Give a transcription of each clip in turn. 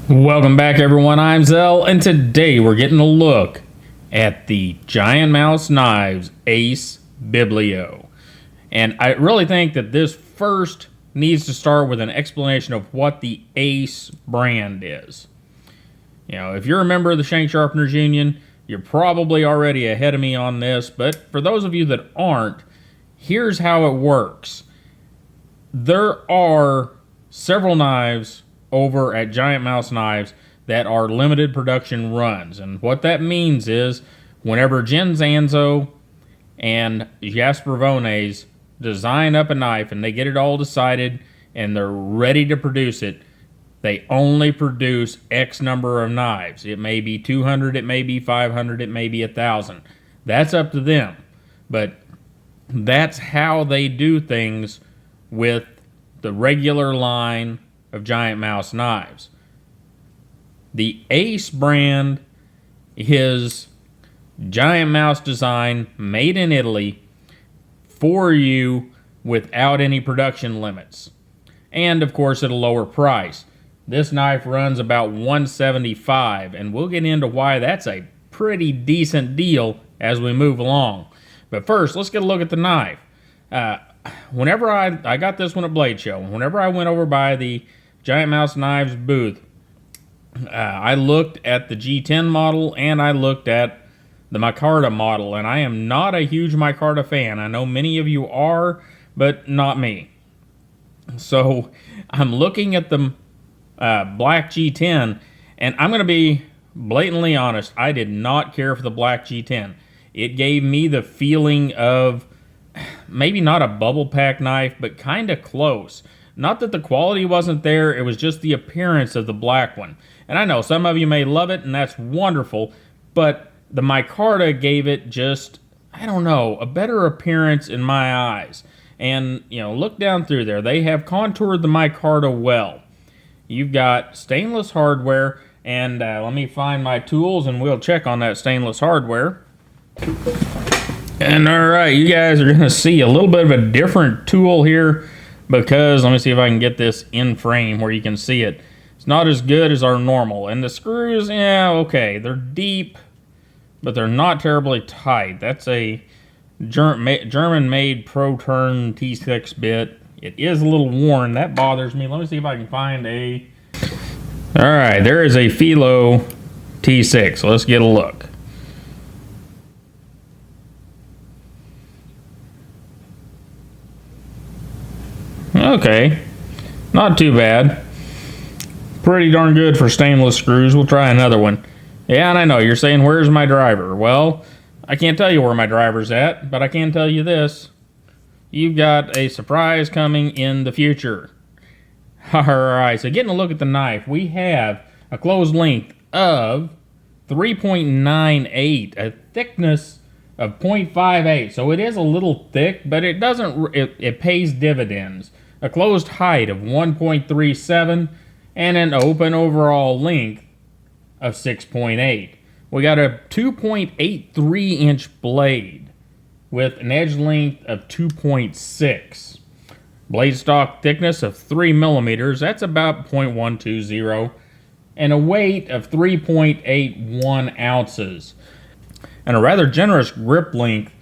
Welcome back, everyone. I'm Zell, and today we're getting a look at the Giant Mouse Knives Ace Biblio. And I really think that this first needs to start with an explanation of what the Ace brand is. You know, if you're a member of the Shank Sharpeners Union, you're probably already ahead of me on this, but for those of you that aren't, here's how it works. There are several knives over at Giant Mouse Knives that are limited production runs. And what that means is whenever Jen Zanzo and Jasper Vones design up a knife and they get it all decided and they're ready to produce it, they only produce X number of knives. It may be 200, it may be 500, it may be 1,000. That's up to them. But that's how they do things with the regular line of Giant Mouse knives. The Ace brand is Giant Mouse design, made in Italy, for you without any production limits. And of course at a lower price. This knife runs about $175, and we'll get into why that's a pretty decent deal as we move along. But first, let's get a look at the knife. Whenever I got this one at Blade Show, whenever I went over by the Giant Mouse Knives booth, I looked at the G10 model and I looked at the micarta model, and I am not a huge micarta fan. I know many of you are, but not me. So I'm looking at the black G10, and I'm going to be blatantly honest, I did not care for the black G10. It gave me the feeling of maybe not a bubble pack knife, but kind of close. Not that the quality wasn't there, it was just the appearance of the black one. And I know some of you may love it, and that's wonderful, but the micarta gave it just, I don't know, a better appearance in my eyes. And, you know, look down through there. They have contoured the micarta well. You've got stainless hardware, and let me find my tools, and we'll check on that stainless hardware. And alright, you guys are going to see a little bit of a different tool here, because, let me see if I can get this in frame where you can see it. It's not as good as our normal. And the screws, yeah, okay, they're deep, but they're not terribly tight. That's a German-made Pro-Turn T6 bit. It is a little worn. That bothers me. Let me see if I can find a... Alright, there is a Philo T6. So let's get a look. Okay, not too bad. Pretty darn good for stainless screws. We'll try another one. Yeah, and I know, you're saying, where's my driver? Well, I can't tell you where my driver's at, but I can tell you this. You've got a surprise coming in the future. Alright, so getting a look at the knife, we have a closed length of 3.98, a thickness of 0.58. So it is a little thick, but it doesn't, it pays dividends. A closed height of 1.37 and an open overall length of 6.8. We got a 2.83 inch blade with an edge length of 2.6. Blade stock thickness of 3 millimeters, that's about 0.120, and a weight of 3.81 ounces. And a rather generous grip length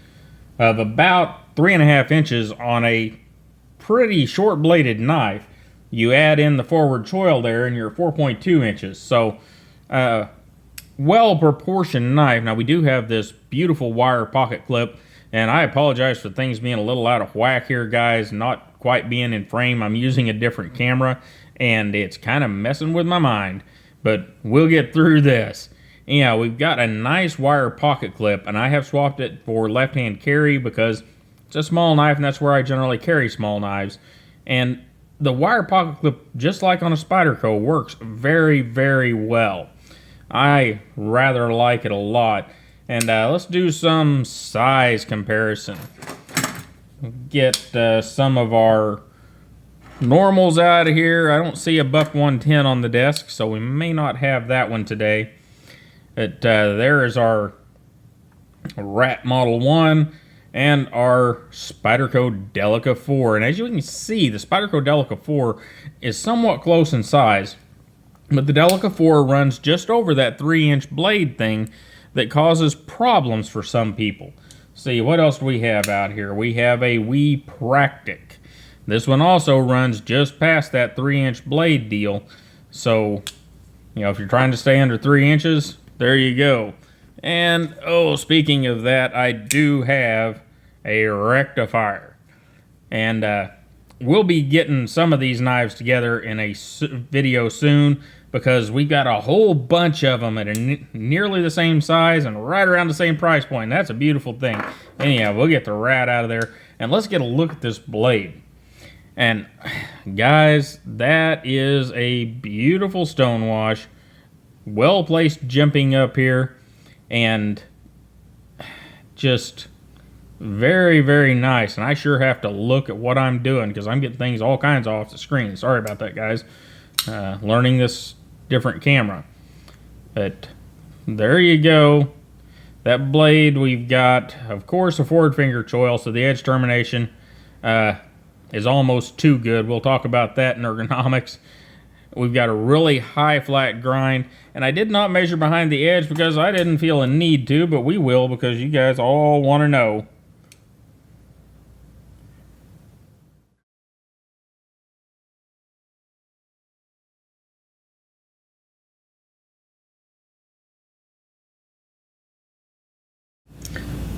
of about 3.5 inches on a pretty short bladed knife. You add in the forward choil there and you're 4.2 inches. So well proportioned knife. Now we do have this beautiful wire pocket clip, and I apologize for things being a little out of whack here, guys, not quite being in frame. I'm using a different camera and it's kind of messing with my mind, but we'll get through this. Yeah, we've got a nice wire pocket clip, and I have swapped it for left-hand carry because it's a small knife, and that's where I generally carry small knives. And the wire pocket clip, just like on a Spyderco, works very, very well. I rather like it a lot. And let's do some size comparison. Get some of our normals out of here. I don't see a buck 110 on the desk, so we may not have that one today. But there is our Rat Model 1 and our Spyderco Delica 4. And as you can see, the Spyderco Delica 4 is somewhat close in size. But the Delica 4 runs just over that 3-inch blade thing that causes problems for some people. See, what else do we have out here? We have a Wee Practic. This one also runs just past that 3-inch blade deal. So, you know, if you're trying to stay under 3 inches, there you go. And, oh, speaking of that, I do have a rectifier. And we'll be getting some of these knives together in a video soon, because we got a whole bunch of them at nearly the same size and right around the same price point. That's a beautiful thing. Anyhow, we'll get the rat out of there, and let's get a look at this blade. And guys, that is a beautiful stonewash, well-placed jimping up here, and just very, very nice. And I sure have to look at what I'm doing, because I'm getting things all kinds off the screen. Sorry about that, guys. Learning this different camera. But there you go. That blade, we've got, of course, a forward finger choil, so the edge termination is almost too good. We'll talk about that in ergonomics. We've got a really high flat grind, and I did not measure behind the edge because I didn't feel a need to, but we will, because you guys all want to know.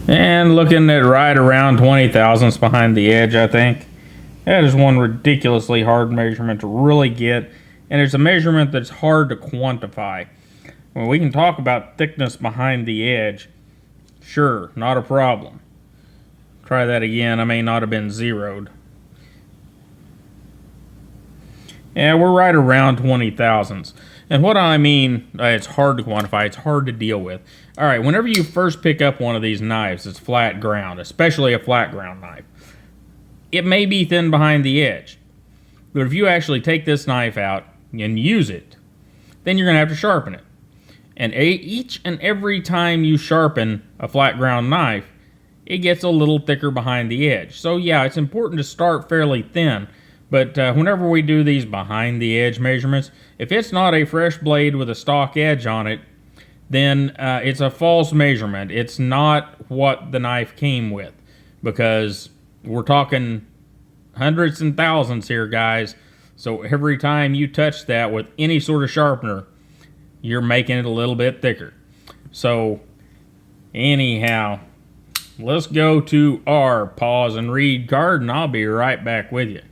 And looking at right around 20 thousandths behind the edge, I think. That is one ridiculously hard measurement to really get, and it's a measurement that's hard to quantify. When we can talk about thickness behind the edge, sure, not a problem. Try that again, I may not have been zeroed. Yeah, we're right around 20 thousandths. And what I mean, it's hard to quantify, it's hard to deal with. All right, whenever you first pick up one of these knives, it's flat ground, especially a flat ground knife. It may be thin behind the edge, but if you actually take this knife out and use it, then you're going to have to sharpen it. And each and every time you sharpen a flat ground knife, it gets a little thicker behind the edge. So yeah, it's important to start fairly thin, but whenever we do these behind the edge measurements, if it's not a fresh blade with a stock edge on it, then it's a false measurement. It's not what the knife came with, because we're talking hundreds and thousands here, guys. So every time you touch that with any sort of sharpener, you're making it a little bit thicker. So anyhow, let's go to our pause and read card, and I'll be right back with you.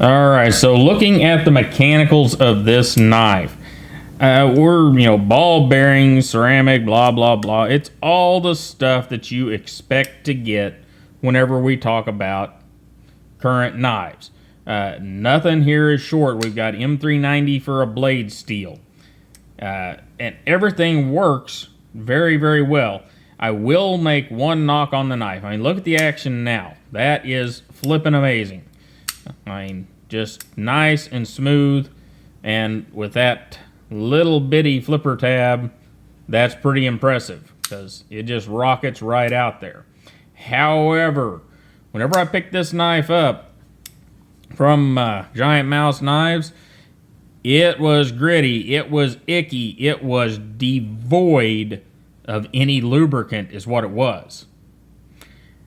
Alright, so looking at the mechanicals of this knife, we're, ball bearings, ceramic, blah, blah, blah. It's all the stuff that you expect to get whenever we talk about current knives. Nothing here is short. We've got M390 for a blade steel. And everything works very, very well. I will make one knock on the knife. I mean, look at the action now. That is flippin' amazing. I mean, just nice and smooth, and with that little bitty flipper tab, that's pretty impressive, because it just rockets right out there. However, whenever I picked this knife up from Giant Mouse Knives, it was gritty, it was icky, it was devoid of any lubricant is what it was.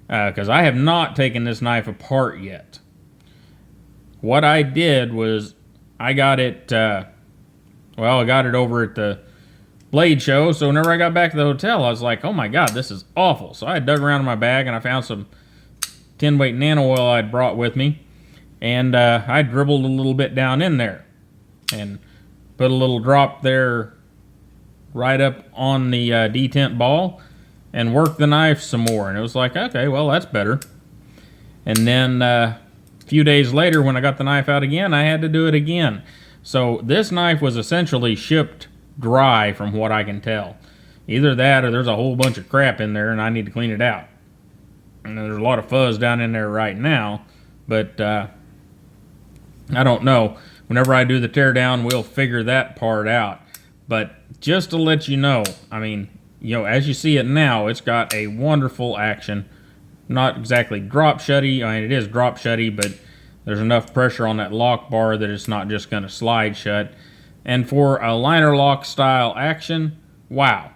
Because I have not taken this knife apart yet. What I did was I got it, I got it over at the blade show, so whenever I got back to the hotel, I was like, oh my god, this is awful. So I dug around in my bag and I found some 10-weight nano oil I'd brought with me, and I dribbled a little bit down in there and put a little drop there right up on the detent ball and worked the knife some more, and it was like, okay, well, that's better. And then a few days later, when I got the knife out again, I had to do it again. So this knife was essentially shipped dry from what I can tell. Either that or there's a whole bunch of crap in there and I need to clean it out. And there's a lot of fuzz down in there right now, but I don't know. Whenever I do the teardown, we'll figure that part out. But just to let you know, I mean, as you see it now, it's got a wonderful action. Not exactly drop shutty. I mean, it is drop shutty, but there's enough pressure on that lock bar that it's not just going to slide shut. And for a liner lock style action, wow,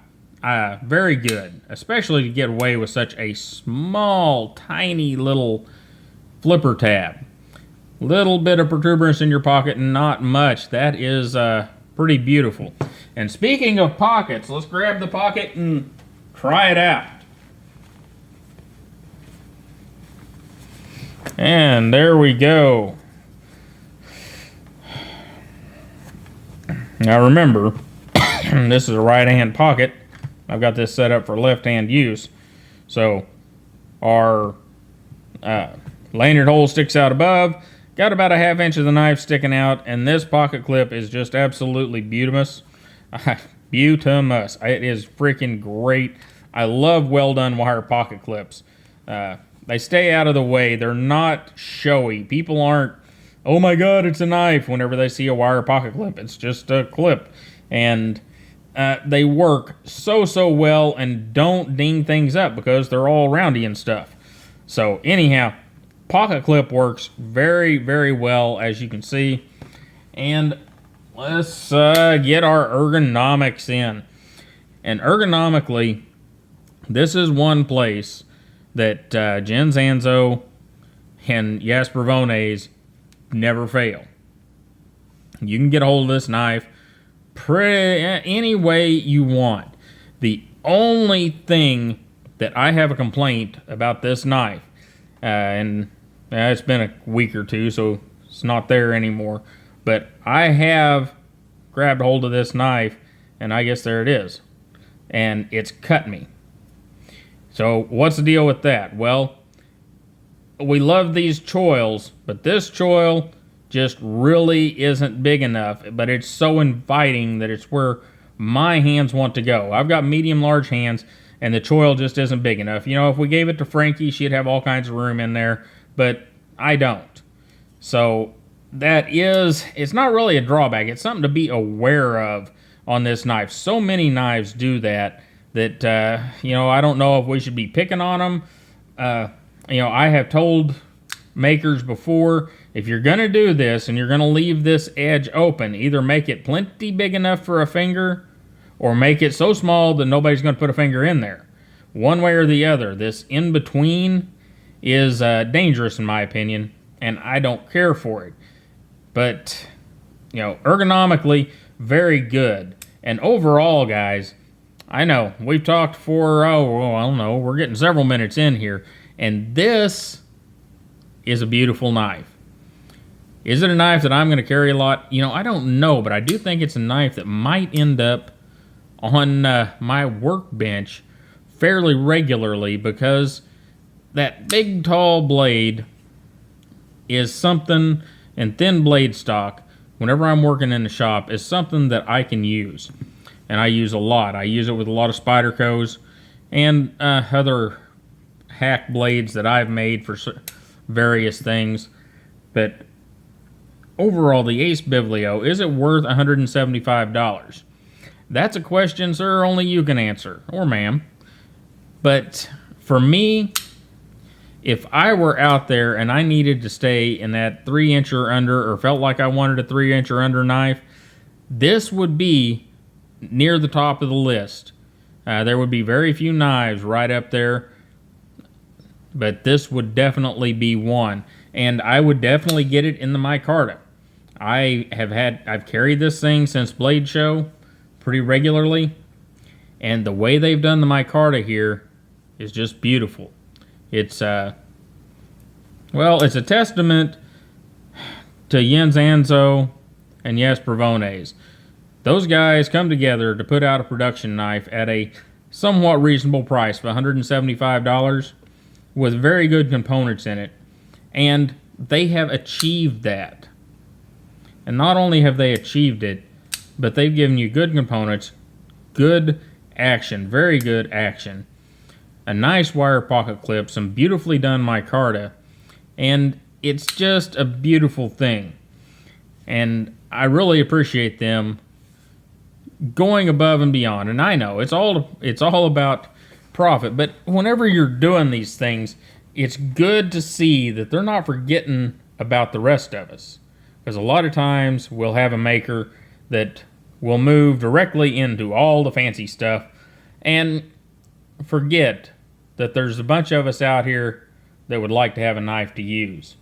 very good, especially to get away with such a small, tiny little flipper tab. Little bit of protuberance in your pocket, not much. That is pretty beautiful. And speaking of pockets, let's grab the pocket and try it out. And there we go. Now remember, this is a right-hand pocket. I've got this set up for left-hand use. So our lanyard hole sticks out above. Got about a 1/2 inch of the knife sticking out, and this pocket clip is just absolutely beautimous. Beautimous. It is freaking great. I love well-done wire pocket clips. They stay out of the way. They're not showy. People aren't, oh my God, it's a knife, whenever they see a wire pocket clip. It's just a clip. And they work so well and don't ding things up because they're all roundy and stuff. So anyhow, pocket clip works very well, as you can see. And let's get our ergonomics in. And ergonomically, this is one place that Jen Zanzo and Jasper Vones never fail. You can get a hold of this knife any way you want. The only thing that I have a complaint about this knife, and it's been a week or two, so it's not there anymore, but I have grabbed hold of this knife, and I guess there it is, and it's cut me. So what's the deal with that? Well, we love these choils, but this choil just really isn't big enough, but it's so inviting that it's where my hands want to go. I've got medium-large hands, and the choil just isn't big enough. If we gave it to Frankie, she'd have all kinds of room in there, but I don't. So it's not really a drawback. It's something to be aware of on this knife. So many knives do that I don't know if we should be picking on them. I have told makers before, if you're going to do this and you're going to leave this edge open, either make it plenty big enough for a finger or make it so small that nobody's going to put a finger in there. One way or the other. This in-between is dangerous in my opinion, and I don't care for it. But, ergonomically, very good. And overall, guys, I know, we've talked for, I don't know, we're getting several minutes in here, and this is a beautiful knife. Is it a knife that I'm going to carry a lot? I don't know, but I do think it's a knife that might end up on my workbench fairly regularly, because that big, tall blade is something, and thin blade stock, whenever I'm working in the shop, is something that I can use. And I use a lot. I use it with a lot of Spydercos and other hack blades that I've made for various things. But overall, the Ace Biblio, is it worth $175? That's a question, sir, only you can answer, or ma'am. But for me, if I were out there and I needed to stay in that 3-inch or under, or felt like I wanted a 3-inch or under knife, this would be near the top of the list. There would be very few knives right up there, but this would definitely be one. And I would definitely get it in the micarta. I've carried this thing since Blade Show pretty regularly, and the way they've done the micarta here is just beautiful. It's it's a testament to Jens Anzo and Jasper Vones. Those guys come together to put out a production knife at a somewhat reasonable price of $175 with very good components in it. And they have achieved that. And not only have they achieved it, but they've given you good components, good action, very good action, a nice wire pocket clip, some beautifully done micarta, and it's just a beautiful thing. And I really appreciate them going above and beyond. And I know it's all about profit, but whenever you're doing these things, it's good to see that they're not forgetting about the rest of us. Because a lot of times we'll have a maker that will move directly into all the fancy stuff and forget that there's a bunch of us out here that would like to have a knife to use.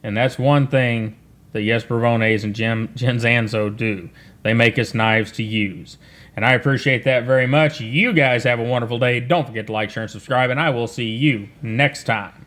And that's one thing that Yes Bravones and Genzanzo do. They make us knives to use. And I appreciate that very much. You guys have a wonderful day. Don't forget to like, share, and subscribe, and I will see you next time.